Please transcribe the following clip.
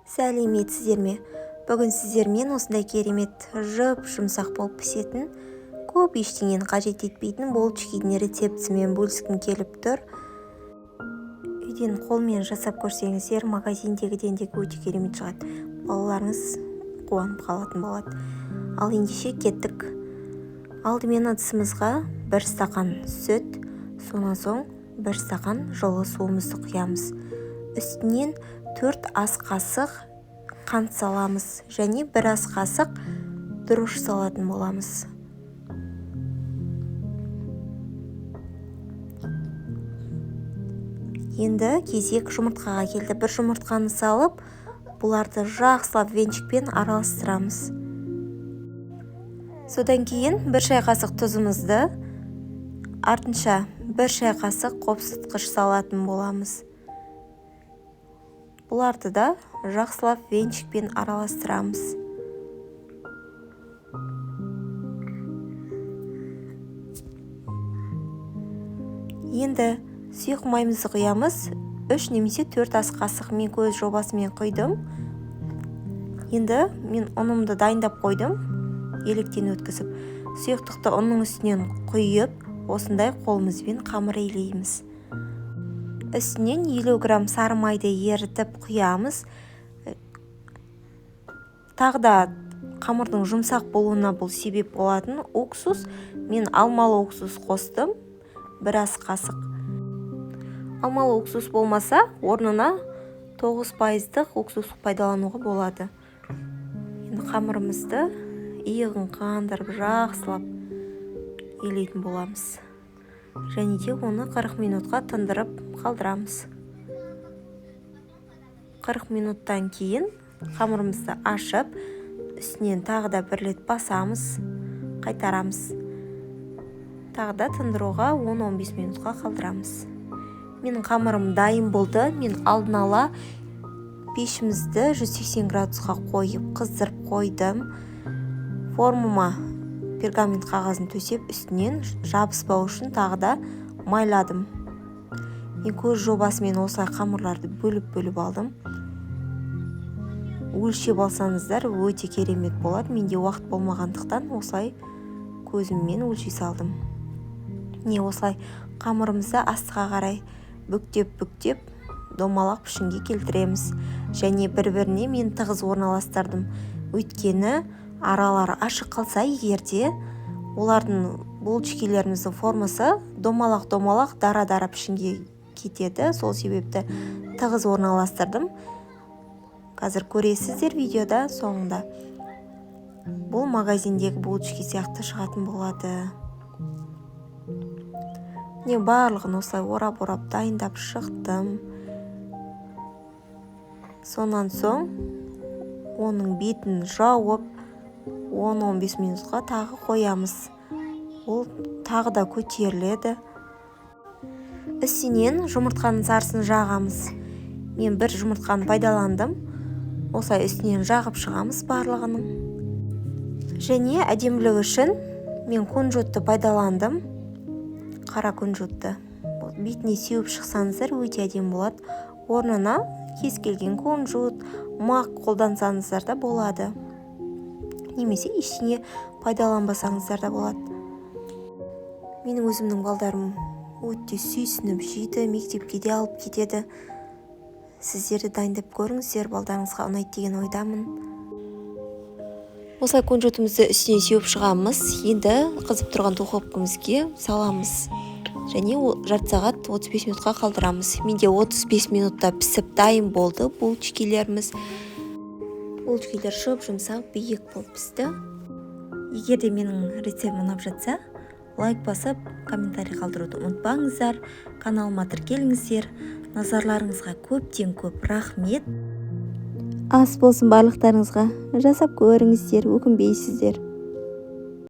Сәлеметсіздер ме? Бүгін сіздермен осындай керемет жұмсақ болып пісетін, көп ештеңені қажет етпейтін болчикидің рецептісімен бөліскім келіп тұр. Үйден қолмен жасап көрсеңіздер, магазиндегіден де өте керемет шығады. Балаларыңыз қуанып қалатын болады. Ал ендеше кеттік. Алдымен ыдысымызға 1 стақан сүт, сонан соң 1 стақан жылы суымызды құямыз. Үстінен 4 ас қасық қант саламыз және 1 ас қасық дрожж салатын боламыз. Енді кезек жұмыртқаға келді. 1 жұмыртқаны салып, бұларды жақсылап венчикпен араластырамыз. Содан кейін 1 шай қасық тұзымызды, артынша 1 шай қасық қопсытқыш салатын боламыз. Бұларды да жақсылап венчикпен араластырамыз. Енді сұйық майымызды құямыз. 3 немесе 4 ас қасық мен көз жобасымен құйдым. Енді мен ұнымды дайындап қойдым, електен өткізіп. Сұйықтықты ұнның үстінен құйып, осындай қолымызбен қамыр илейміз. Үстінен 50 грамм сары майды ерітіп құямыз. Тағда қамырдың жұмсақ болуына бұл себеп болатын уксус. Мен алмалы уксус қостым, 1 ас қасық. Алмалы уксус болмаса, орнына 9% уксус пайдалануға болады. Енді қамырымызды иығын қандырып, жақсылап илейтін боламыз. Және де оны 40 минутқа тындырып қалдырамыз. 40 минуттан кейін қамырымызды ашып, үстінен тағы да 1 рет басамыз, қайтарамыз. Тағы да тындыруға 10-15 минутқа қалдырамыз. Менің қамырым дайын болды. Мен алдын ала пешімізді 180 градусқа қойып, қыздырып қойдым. Формама пергамент қағазын төсеп, үстінен жабыспау үшін тағы да майладым. Мен көз жобасымен осылай қамырларды бөліп алдым. Өлшеп алсаңыздар өте керемет болады. Менде уақыт болмағандықтан осылай көзіммен өлшей салдым. Не осылай қамырымызды астыға қарай бүктеп домалақ пішінге келтіреміз. Және бір-біріне мен тығыз орналастырдым. Өйткені аралары ашық қалса, егерде олардың болчикилеріміздің формасы домалақ дара пішінге кетеді. Сол себепті тығыз орналастырдым. Қазір көресіздер видеода соңында. Бұл магазиндегі болчики сияқты шығатын болады. Не барлығын осылай орап дайындап шықтым. Сонан соң оның бетін жауып 10-15 минутқа тағы қоямыз. Ол тағы да көтеріледі. Үстінен жұмыртқаның сарысын жағамыз. Мен 1 жұмыртқаны пайдаландым. Осылай үстінен жағып шығамыз барлығының. Және әдемілігі үшін мен кунжутты пайдаландым. Қара кунжутты. Бетіне сеуіп шықсаңыздар өте әдемі болады. Орнына кез келген кунжут, мақ қолдансаңыздар да болады. Немесе ештеңе пайдаланбасаңыздар да болады. Менің өзімнің балдарым өте сүйсініп жейді, мектепке де алып кетеді. Сіздерді дайындап көріңіздер, балдарыңызға ұнайды деген ойдамын. Осылай кунжутымызды үстіне сеуіп шығамыз. Енді қызып тұрған духовкамызге саламыз. Және жарты сағат 35 минутқа қалдырамыз. Менде 35 минутта пісіп дайын болды болчикилеріміз. Болчикилер жұмсақ биік болып пісті. Егер де менің рецептім ұнап жатса, лайк басып, комментарий қалдыруды ұмытпаңыздар. Каналыма тіркеліңіздер. Назарларыңызға көптен көп рахмет. Ас болсын барлықтарыңызға. Жасап көріңіздер, өкінбейсіздер.